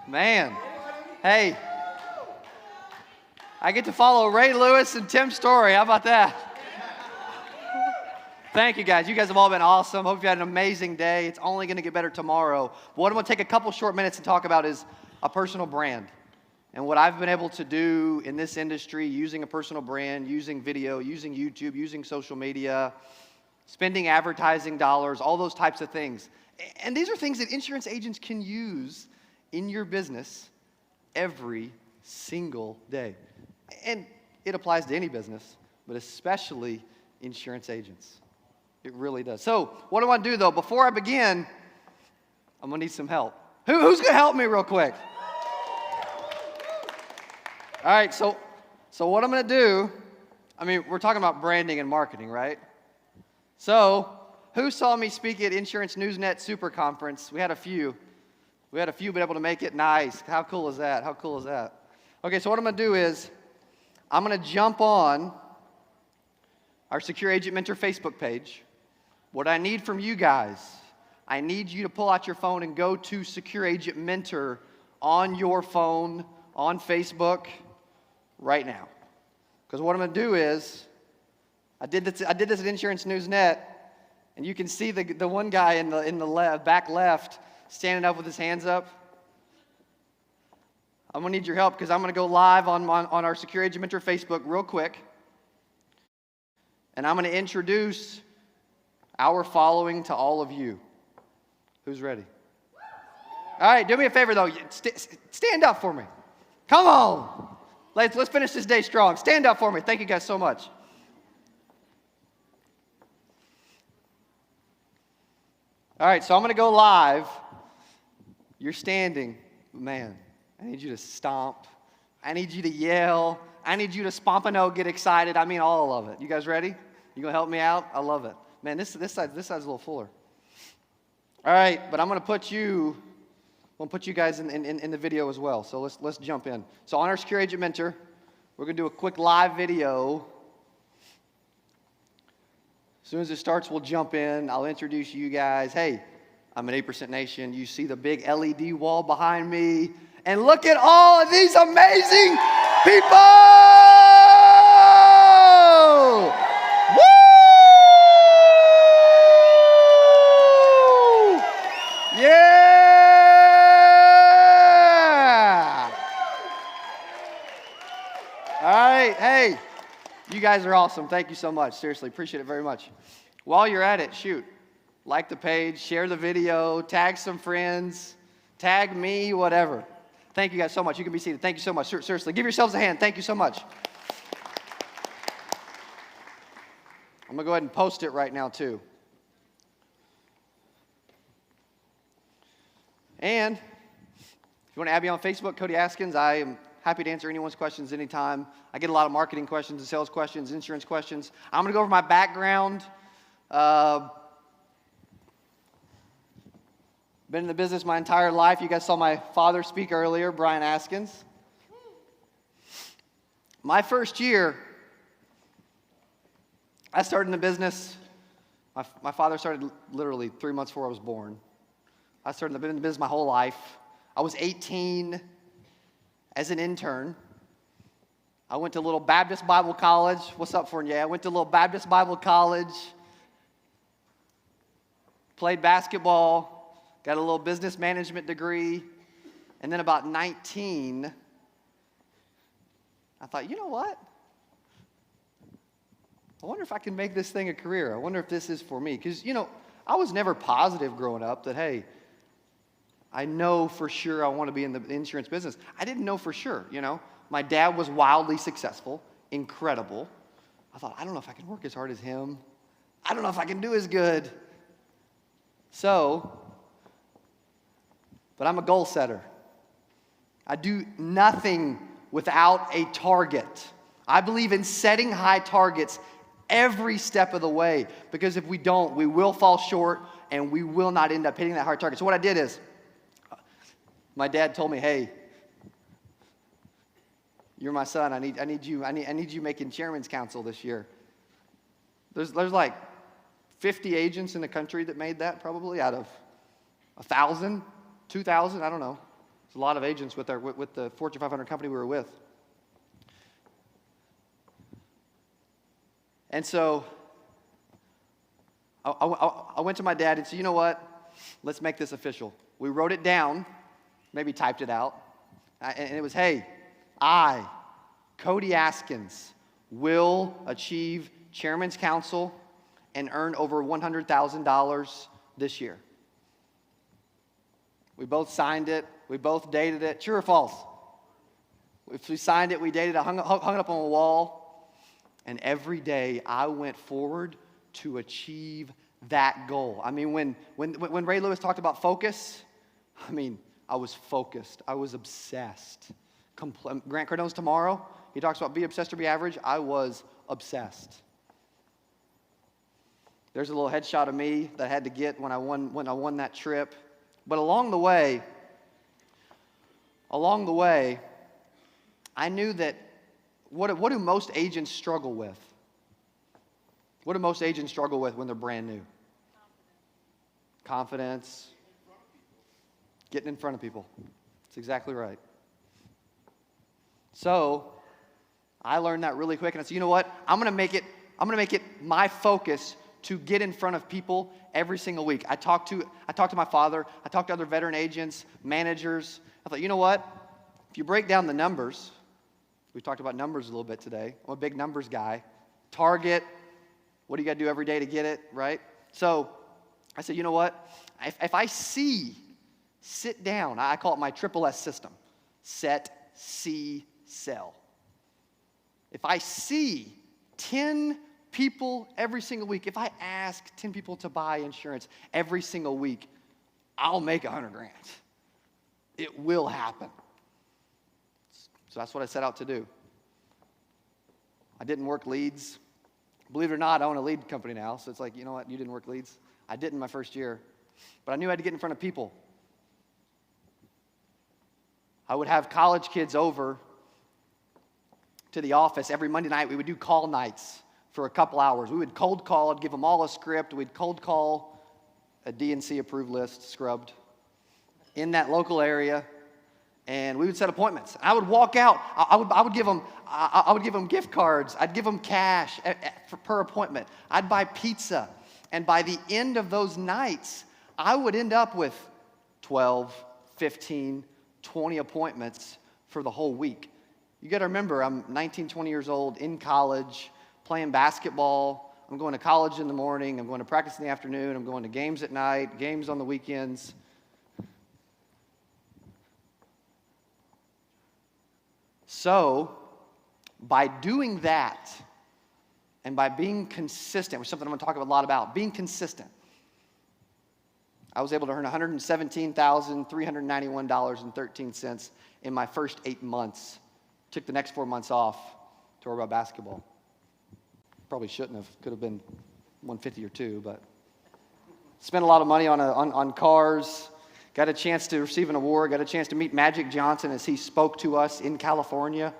Man, hey, I get to follow Ray Lewis and Tim Story. How about that? Thank you, guys. You guys have all been awesome. Hope you had an amazing day. It's only going to get better tomorrow. But what I'm going to take a couple short minutes to talk about is a personal brand. And what I've been able to do in this industry, using a personal brand, using video, using YouTube, using social media, spending advertising dollars, all those types of things. And these are things that insurance agents can use in your business every single day. And it applies to any business, but especially insurance agents. It really does. So what I want to do, though, before I begin, I'm going to need some help. Who's going to help me real quick? All right, so what I'm going to do, we're talking about branding and marketing, right? So who saw me speak at Insurance Newsnet Super Conference? We had a few been able to make it. Nice. How cool is that? How cool is that? Okay, so what I'm going to do is I'm going to jump on our Secure Agent Mentor Facebook page. What I need from you guys, I need you to pull out your phone and go to Secure Agent Mentor on your phone, on Facebook, right now. Because what I'm going to do is, I did this at Insurance Newsnet, and you can see the one guy in the back left standing up with his hands up. I'm going to need your help because I'm going to go live on our Secure Agent Mentor Facebook real quick. And I'm going to introduce our following to all of you. Who's ready? All right, do me a favor, though. Stand up for me. Come on. Let's finish this day strong. Stand up for me. Thank you guys so much. All right, so I'm going to go live. You're standing. Man, I need you to stomp. I need you to yell. I need you to spompano, get excited. All of it. You guys ready? You going to help me out? I love it. Man, this side's a little fuller. All right, but I'm going to put you guys in the video as well. So let's jump in. So on our Secure Agent Mentor, we're going to do a quick live video. As soon as it starts, we'll jump in. I'll introduce you guys. Hey, I'm an 8% Nation. You see the big LED wall behind me. And look at all of these amazing people! Woo! Yeah! All right, hey, you guys are awesome. Thank you so much. Seriously, appreciate it very much. While you're at it, like the page, share the video, tag some friends, tag me, whatever. Thank you guys so much. You can be seated. Thank you so much. Seriously, give yourselves a hand. Thank you so much. I'm going to go ahead and post it right now, too. And if you want to add me on Facebook, Cody Askins, I am happy to answer anyone's questions anytime. I get a lot of marketing questions and sales questions, insurance questions. I'm going to go over my background. Been in the business my entire life. You guys saw my father speak earlier, Brian Askins. My first year, I started in the business. My father started literally 3 months before I was born. I started in the business my whole life. I was 18 as an intern. I went to Little Baptist Bible College. What's up, Fournier? I went to Little Baptist Bible College. Played basketball. Got a little business management degree. And then about 19, I thought, you know what? I wonder if I can make this thing a career. I wonder if this is for me. Because, I was never positive growing up that, hey, I know for sure I want to be in the insurance business. I didn't know for sure, My dad was wildly successful, incredible. I thought, I don't know if I can work as hard as him. I don't know if I can do as good. But I'm a goal setter. I do nothing without a target. I believe in setting high targets every step of the way, because if we don't, we will fall short and we will not end up hitting that hard target. So what I did is, my dad told me, hey, you're my son. I need you making chairman's council this year. There's like 50 agents in the country that made that, probably out of 1,000, 2,000, I don't know. It's a lot of agents with the Fortune 500 company we were with. And so I went to my dad and said, you know what? Let's make this official. We wrote it down, maybe typed it out, and it was, hey, I, Cody Askins, will achieve Chairman's Council and earn over $100,000 this year. We both signed it. We both dated it. True or false? If we signed it, we dated it, hung it up on a wall. And every day I went forward to achieve that goal. I mean, when Ray Lewis talked about focus, I mean, I was focused. I was obsessed. Grant Cardone's Tomorrow, he talks about be obsessed or be average. I was obsessed. There's a little headshot of me that I had to get when I won that trip. But along the way, I knew that what do most agents struggle with? What do most agents struggle with when they're brand new? Confidence. Getting in front of people. That's exactly right. So I learned that really quick, and I said, you know what? I'm gonna make it my focus to get in front of people every single week. I talked to my father. I talked to other veteran agents, managers. I thought, you know what? If you break down the numbers, we talked about numbers a little bit today. I'm a big numbers guy. Target. What do you got to do every day to get it, right? So I said, you know what? If I sit down, I call it my triple S system. Set, see, sell. If I see 10 people every single week, if I ask 10 people to buy insurance every single week, I'll make $100,000. It will happen. So that's what I set out to do. I didn't work leads. Believe it or not, I own a lead company now, so it's like, you know what, you didn't work leads? I didn't my first year, but I knew I had to get in front of people. I would have college kids over to the office every Monday night. We would do call nights for a couple hours. We would cold call. I'd give them all a script. We'd cold call a DNC approved list, scrubbed, in that local area, and we would set appointments. I would walk out. I would give them gift cards. I'd give them cash per appointment. I'd buy pizza, and by the end of those nights, I would end up with 12, 15, 20 appointments for the whole week. You got to remember, I'm 19, 20 years old, in college, playing basketball. I'm going to college in the morning. I'm going to practice in the afternoon. I'm going to games at night, games on the weekends. So, by doing that, and by being consistent, which is something I'm going to talk a lot about, being consistent, I was able to earn $117,391.13 in my first 8 months. Took the next 4 months off to worry about basketball. Probably shouldn't have. Could have been 150 or two, but spent a lot of money on cars. Got a chance to receive an award. Got a chance to meet Magic Johnson as he spoke to us in California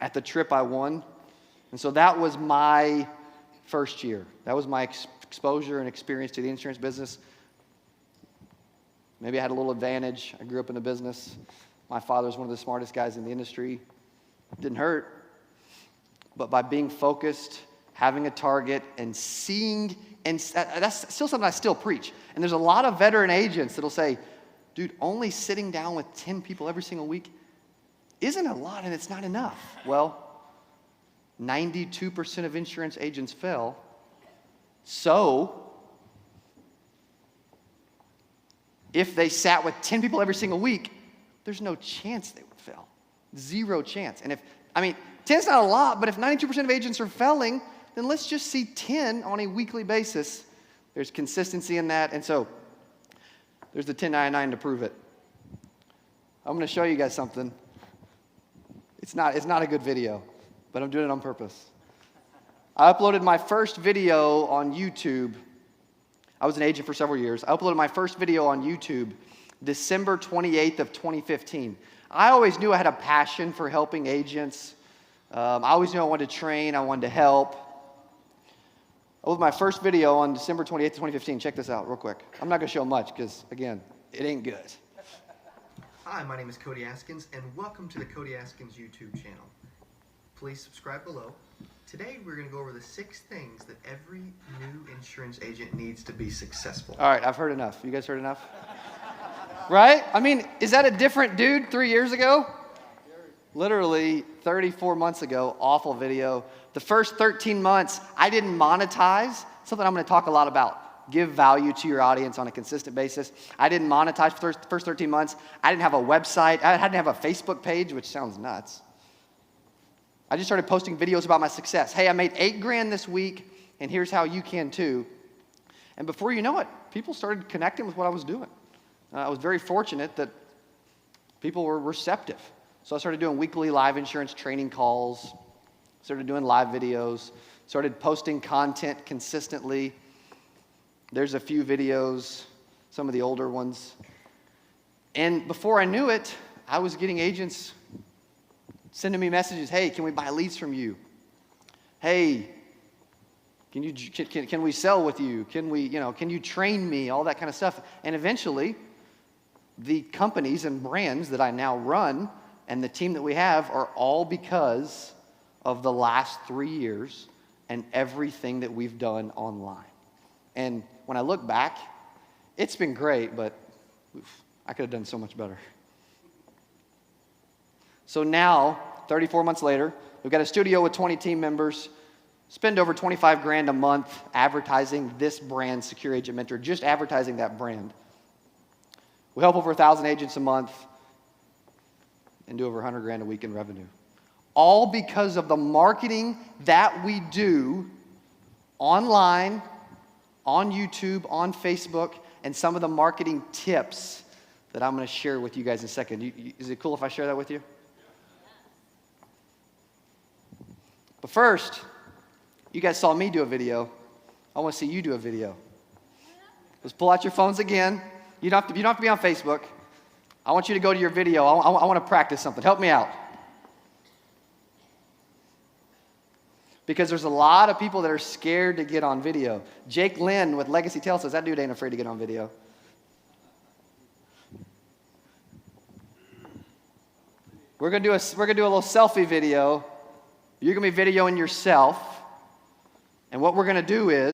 at the trip I won. And so that was my first year. That was my exposure and experience to the insurance business. Maybe I had a little advantage. I grew up in the business. My father's one of the smartest guys in the industry. Didn't hurt. But by being focused, having a target, and seeing, and that's still something I still preach. And there's a lot of veteran agents that'll say, dude, only sitting down with 10 people every single week isn't a lot and it's not enough. Well, 92% of insurance agents fail. So, if they sat with 10 people every single week, there's no chance they would fail. Zero chance. And 10's not a lot, but if 92% of agents are failing, then let's just see 10 on a weekly basis. There's consistency in that, and so there's the 1099 to prove it. I'm going to show you guys something. It's not a good video, but I'm doing it on purpose. I uploaded my first video on YouTube. I was an agent for several years. I uploaded my first video on YouTube December 28th of 2015. I always knew I had a passion for helping agents. I always knew I wanted to train. I wanted to help. I uploaded my first video on December 28th, 2015. Check this out real quick. I'm not going to show much because, again, it ain't good. Hi, my name is Cody Askins, and welcome to the Cody Askins YouTube channel. Please subscribe below. Today, we're going to go over the 6 things that every new insurance agent needs to be successful. All right, I've heard enough. You guys heard enough? Right? I mean, is that a different dude 3 years ago? Literally 34 months ago, awful video. The first 13 months, I didn't monetize, something I'm going to talk a lot about. Give value to your audience on a consistent basis. I didn't monetize for the first 13 months. I didn't have a website. I didn't have a Facebook page, which sounds nuts. I just started posting videos about my success. Hey, I made $8,000 this week, and here's how you can too. And before you know it, people started connecting with what I was doing. I was very fortunate that people were receptive. So I started doing weekly live insurance training calls, started doing live videos, started posting content consistently. There's a few videos, some of the older ones. And before I knew it, I was getting agents sending me messages. Hey, can we buy leads from you? Hey, can we sell with you? Can you train me? All that kind of stuff. And eventually, the companies and brands that I now run and the team that we have are all because of the last 3 years and everything that we've done online. And when I look back, it's been great, but I could have done so much better. So now, 34 months later, we've got a studio with 20 team members, spend over $25,000 a month advertising this brand, Secure Agent Mentor, just advertising that brand. We help over 1,000 agents a month and do over $100,000 a week in revenue. All because of the marketing that we do online, on YouTube, on Facebook, and some of the marketing tips that I'm going to share with you guys in a second. Is it cool if I share that with you? But first, you guys saw me do a video. I want to see you do a video. Let's pull out your phones again. You don't have to be on Facebook. I want you to go to your video. I want to practice something. Help me out. Because there's a lot of people that are scared to get on video. Jake Lynn with Legacy Tale says that dude ain't afraid to get on video. We're gonna do a little selfie video. You're gonna be videoing yourself, and what we're gonna do is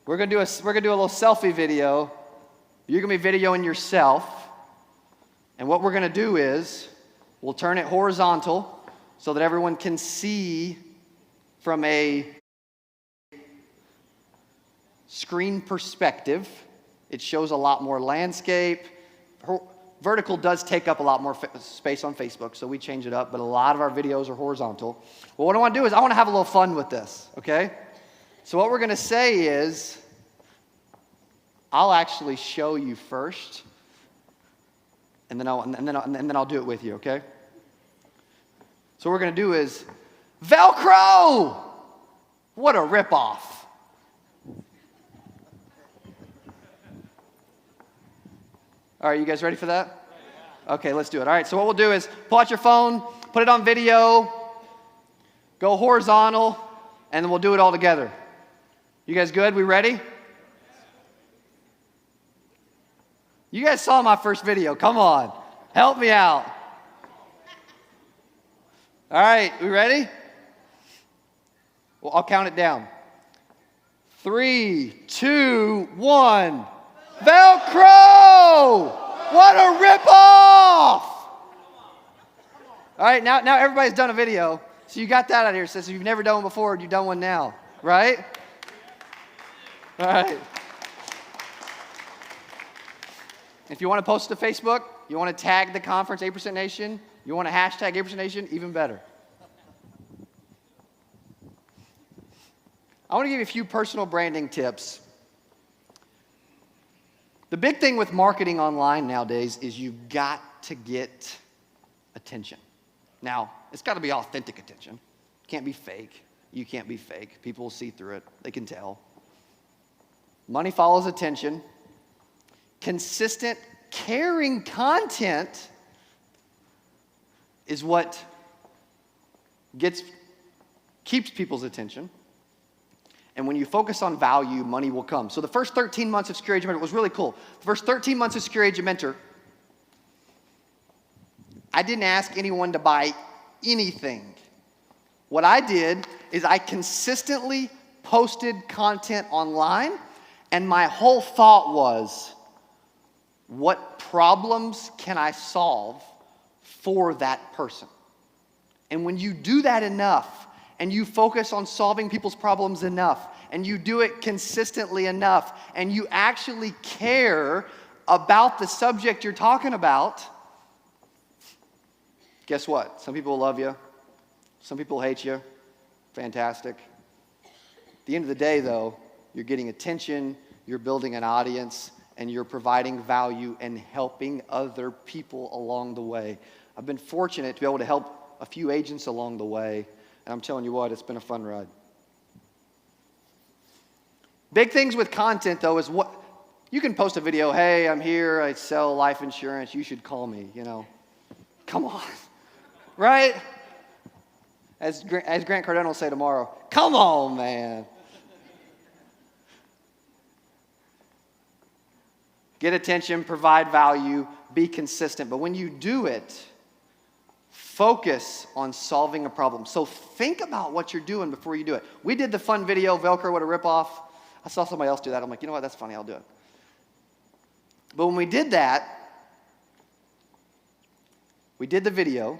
we're gonna do a little selfie video. You're gonna be videoing yourself, and what we're gonna do is we'll turn it horizontal so that everyone can see from a screen perspective. It shows a lot more landscape. Vertical does take up a lot more space on Facebook, so we change it up, but a lot of our videos are horizontal. Well, what I want to do is I want to have a little fun with this, okay? So what we're going to say is, I'll actually show you first, and then I'll do it with you, okay? So what we're going to do is, Velcro! What a ripoff. All right, you guys ready for that? Okay, let's do it. All right, so what we'll do is pull out your phone, put it on video, go horizontal, and then we'll do it all together. You guys good? We ready? You guys saw my first video. Come on. Help me out. All right, we ready? Well, I'll count it down. 3, 2, 1. Velcro! What a rip-off! All right, now everybody's done a video. So you got that out of here. So if you've never done one before, you've done one now, right? All right. If you want to post to Facebook, you want to tag the conference 8% Nation, you want to hashtag 8% Nation, even better. I want to give you a few personal branding tips. The big thing with marketing online nowadays is you've got to get attention. Now, it's got to be authentic attention. It can't be fake. You can't be fake. People will see through it. They can tell. Money follows attention. Consistent, caring content is what keeps people's attention. And when you focus on value, money will come. So the first 13 months of Secure Agent Mentor was really cool. The first 13 months of Secure Agent Mentor, I didn't ask anyone to buy anything. What I did is I consistently posted content online, and my whole thought was, what problems can I solve for that person? And when you do that enough, and you focus on solving people's problems enough, and you do it consistently enough, and you actually care about the subject you're talking about, guess what? Some people love you. Some people hate you. Fantastic. At the end of the day, though, you're getting attention, you're building an audience, and you're providing value and helping other people along the way. I've been fortunate to be able to help a few agents along the way, and I'm telling you what, it's been a fun ride. Big things with content, though, is what you can post a video. Hey, I'm here. I sell life insurance. You should call me. Come on, right? As Grant Cardone will say tomorrow, come on, man. Get attention, provide value, be consistent. But when you do it, focus on solving a problem. So think about what you're doing before you do it. We did the fun video, Velcro, what a ripoff. I saw somebody else do that. I'm like, you know what? That's funny. I'll do it. But when we did that, we did the video.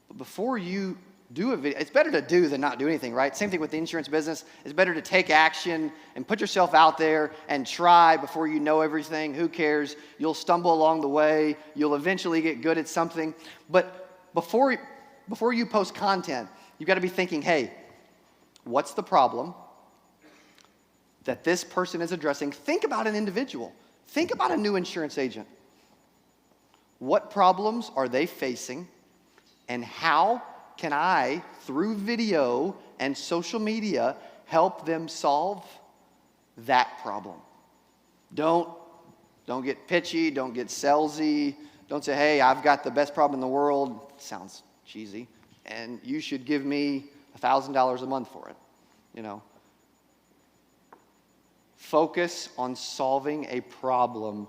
But before you do a video, it's better to do than not do anything, right? Same thing with the insurance business. It's better to take action and put yourself out there and try before you know everything. Who cares? You'll stumble along the way. You'll eventually get good at something. But before you post content, you've got to be thinking, hey, what's the problem that this person is addressing? Think about an individual. Think about a new insurance agent. What problems are they facing? And how can I, through video and social media, help them solve that problem? Don't get pitchy. Don't get salesy. Don't say, hey, I've got the best problem in the world. Sounds cheesy. And you should give me $1,000 a month for it. Focus on solving a problem.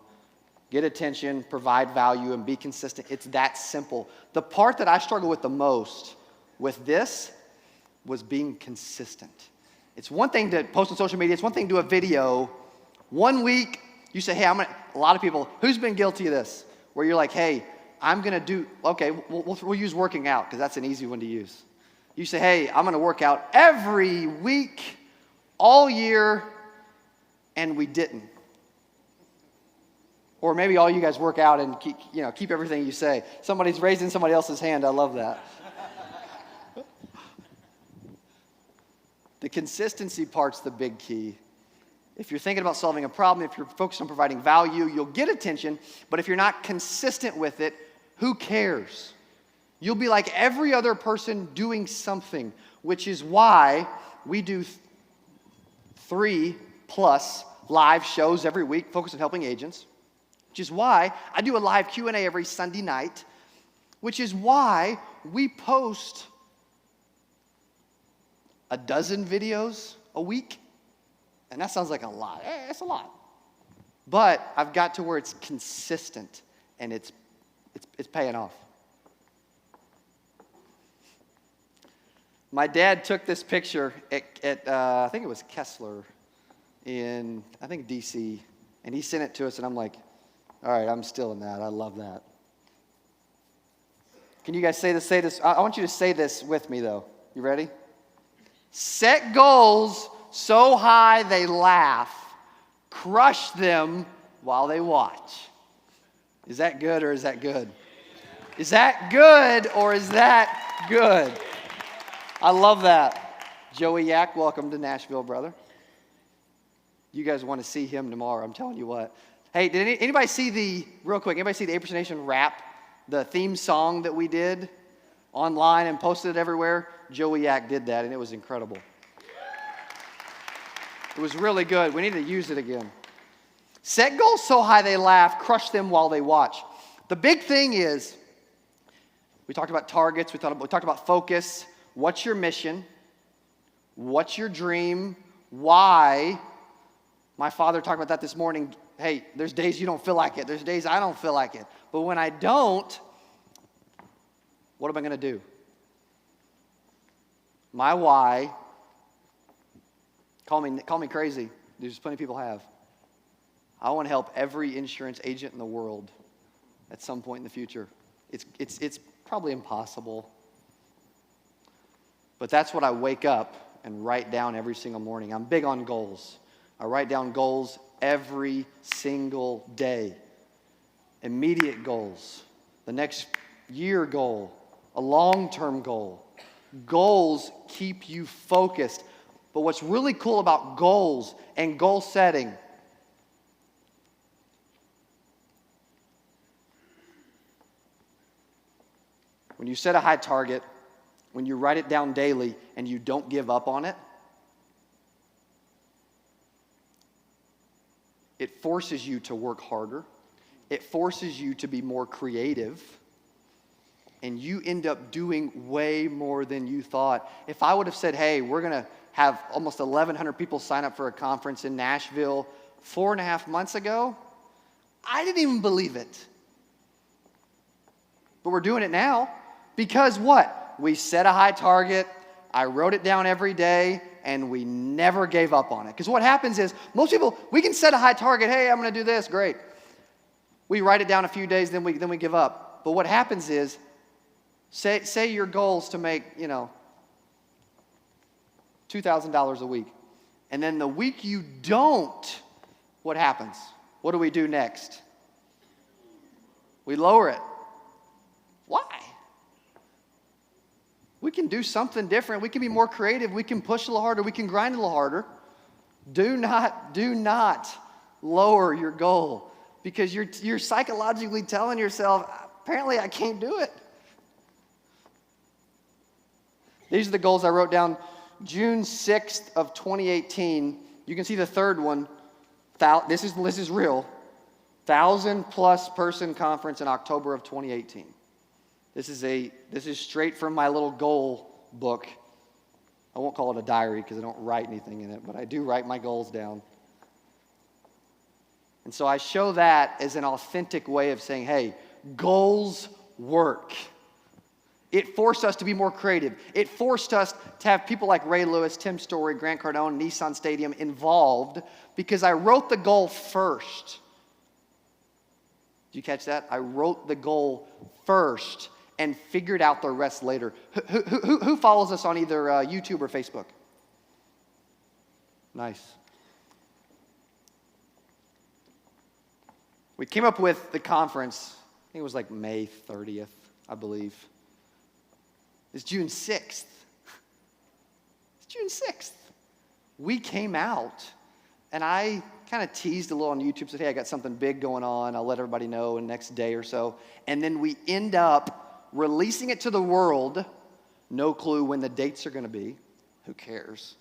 Get attention, provide value, and be consistent. It's that simple. The part that I struggle with the most with this was being consistent. It's one thing to post on social media. It's one thing to do a video. 1 week, you say, hey, a lot of people, who's been guilty of this? Where you're like, hey, I'm going to do, okay, we'll use working out because that's an easy one to use. You say, hey, I'm going to work out every week, all year, and we didn't. Or maybe all you guys work out and keep everything you say. Somebody's raising somebody else's hand. I love that. The consistency part's the big key. If you're thinking about solving a problem, if you're focused on providing value, you'll get attention. But if you're not consistent with it, who cares? You'll be like every other person doing something, which is why we do 3+ live shows every week focused on helping agents. which is why I do a live Q&A every Sunday night, which is why we post a dozen videos a week. And that sounds like a lot. It's a lot. But I've got to where it's consistent, and it's paying off. My dad took this picture at I think it was Kessler in, I think, D.C., and he sent it to us, and I'm like, all right, I'm still in that. I love that. Can you guys say this? I want you to say this with me, though. You ready? Set goals so high they laugh. Crush them while they watch. Is that good or is that good? Is that good or is that good? I love that. Joey Yak, welcome to Nashville, brother. You guys want to see him tomorrow, I'm telling you what. Hey, did anybody see real quick, anybody see the 8% Nation rap, the theme song that we did online and posted it everywhere? Joey Yak did that, and it was incredible. It was really good. We need to use it again. Set goals so high they laugh, crush them while they watch. The big thing is, we talked about targets, we talked about focus. What's your mission? What's your dream? Why? My father talked about that this morning. Hey, there's days you don't feel like it. There's days I don't feel like it. But when I don't, what am I going to do? My why, call me crazy. There's plenty of people have. I want to help every insurance agent in the world at some point in the future. It's probably impossible. But that's what I wake up and write down every single morning. I'm big on goals. I write down goals every single day. Immediate goals, the next year goal, a long-term goal. Goals keep you focused. But what's really cool about goals and goal setting, when you set a high target, when you write it down daily and you don't give up on it, it forces you to work harder. It forces you to be more creative. And you end up doing way more than you thought. If I would have said, hey, we're going to have almost 1,100 people sign up for a conference in Nashville 4.5 months ago, I didn't even believe it. But we're doing it now because what? We set a high target, I wrote it down every day, and we never gave up on it. Because what happens is, most people, we can set a high target, hey, I'm going to do this, great. We write it down a few days, then we give up. But what happens is, say your goal is to make, $2,000 a week. And then the week you don't, what happens? What do we do next? We lower it. Why? We can do something different. We can be more creative. We can push a little harder. We can grind a little harder. Do not lower your goal because you're psychologically telling yourself, apparently I can't do it. These are the goals I wrote down June 6th of 2018. You can see the third one. This is real. 1,000+ person conference in October of 2018. This is straight from my little goal book. I won't call it a diary because I don't write anything in it, but I do write my goals down. And so I show that as an authentic way of saying, hey, goals work. It forced us to be more creative. It forced us to have people like Ray Lewis, Tim Story, Grant Cardone, Nissan Stadium involved because I wrote the goal first. Did you catch that? I wrote the goal first and figured out the rest later. Who follows us on either YouTube or Facebook? Nice. We came up with the conference, I think it was like May 30th, I believe. It's June 6th. It's June 6th. We came out, and I kind of teased a little on YouTube, said, hey, I got something big going on. I'll let everybody know in the next day or so. And then we end up releasing it to the world. No clue when the dates are going to be. Who cares?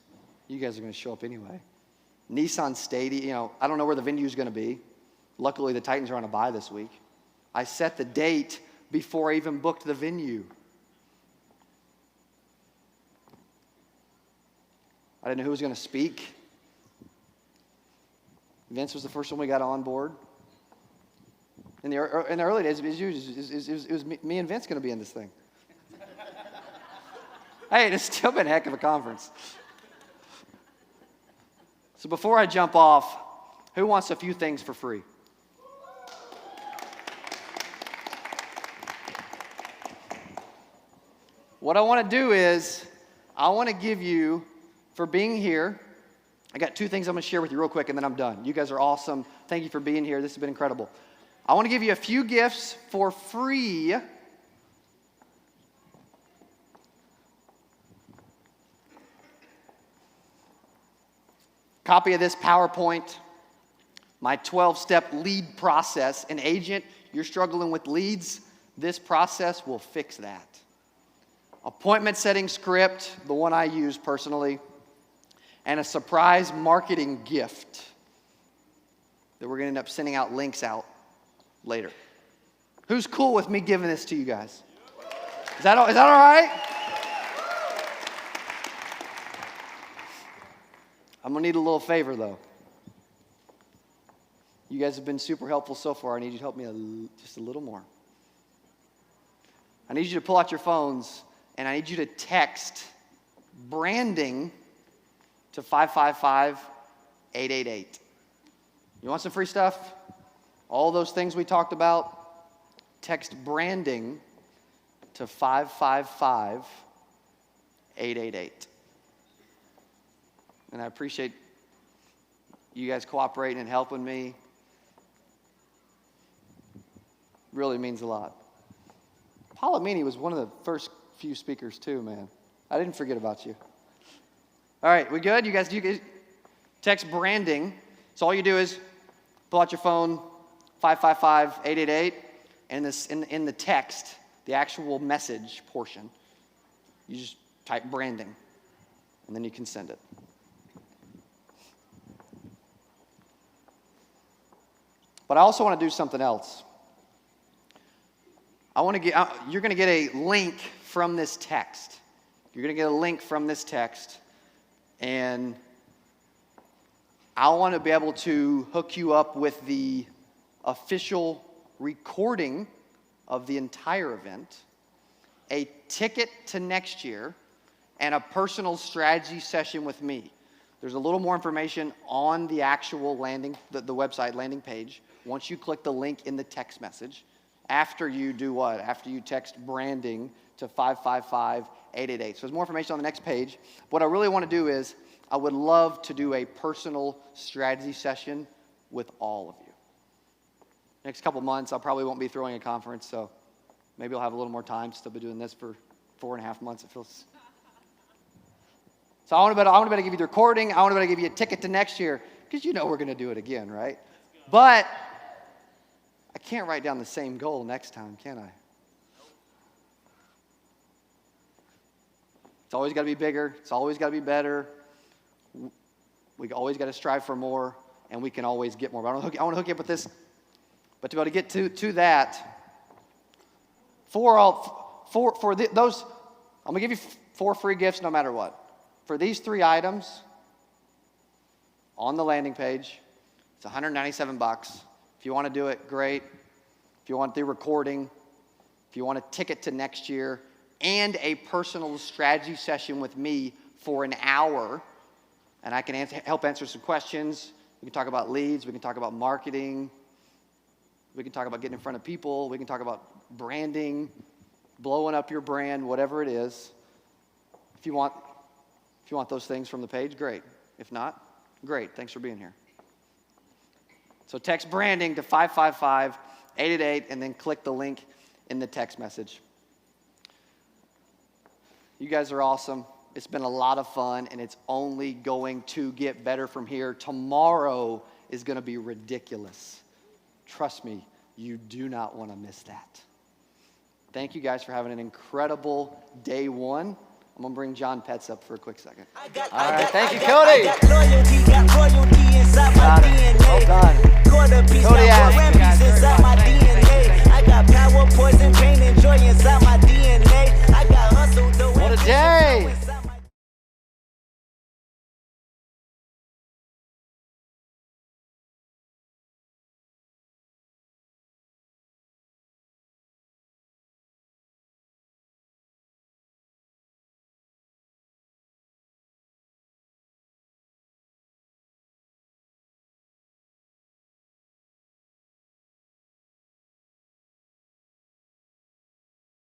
You guys are going to show up anyway. Nissan Stadium, I don't know where the venue is going to be. Luckily, the Titans are on a bye this week. I set the date before I even booked the venue. I didn't know who was going to speak. Vince was the first one we got on board. In the early days, it was me and Vince going to be in this thing. Hey, it's still been a heck of a conference. So before I jump off, who wants a few things for free? What I want to do is, I want to give you, for being here, I got 2 things I'm going to share with you real quick, and then I'm done. You guys are awesome. Thank you for being here. This has been incredible. I want to give you a few gifts for free. Copy of this PowerPoint, my 12-step lead process. An agent, you're struggling with leads, this process will fix that. Appointment setting script, the one I use personally, and a surprise marketing gift that we're going to end up sending out links out later. Who's cool with me giving this to you guys? Is that all right? I'm going to need a little favor, though. You guys have been super helpful so far. I need you to help me just a little more. I need you to pull out your phones, and I need you to text branding to 555-888. You want some free stuff? All those things we talked about, text branding to 555-888. And I appreciate you guys cooperating and helping me. Really means a lot. Palomini was one of the first few speakers too, man. I didn't forget about you. All right, we good? You guys text branding. So all you do is pull out your phone, 555-888, and in the text, the actual message portion, you just type branding, and then you can send it. But I also want to do something else. You're going to get a link from this text. You're going to get a link from this text, and I want to be able to hook you up with the official recording of the entire event, a ticket to next year, and a personal strategy session with me. There's a little more information on the actual the website landing page once you click the link in the text message. After you do what? After you text branding to 555-888. So there's more information on the next page. What I really want to do is, I would love to do a personal strategy session with all of you. Next couple months, I probably won't be throwing a conference, so maybe I'll have a little more time. Still be doing this for 4.5 months. It feels. So I want to be able to give you the recording. I want to be able to give you a ticket to next year, because you know we're going to do it again, right? But I can't write down the same goal next time, can I? It's always got to be bigger. It's always got to be better. We always got to strive for more, and we can always get more. But I want to hook you up with this. But to be able to get to that, those, I'm going to give you 4 free gifts no matter what. For these 3 items on the landing page, it's $197. If you want to do it, great. If you want the recording, if you want a ticket to next year, and a personal strategy session with me for an hour, and I can help answer some questions. We can talk about leads. We can talk about marketing. We can talk about getting in front of people. We can talk about branding, blowing up your brand, whatever it is. If you want those things from the page, great. If not, great. Thanks for being here. So text branding to 555-888 and then click the link in the text message. You guys are awesome. It's been a lot of fun, and it's only going to get better from here. Tomorrow is going to be ridiculous. Trust me, you do not want to miss that. Thank you guys for having an incredible day 1 I'm going to bring John Petz up for a quick second. All right, thank you, Cody. Got it. Well done. Cody Askins.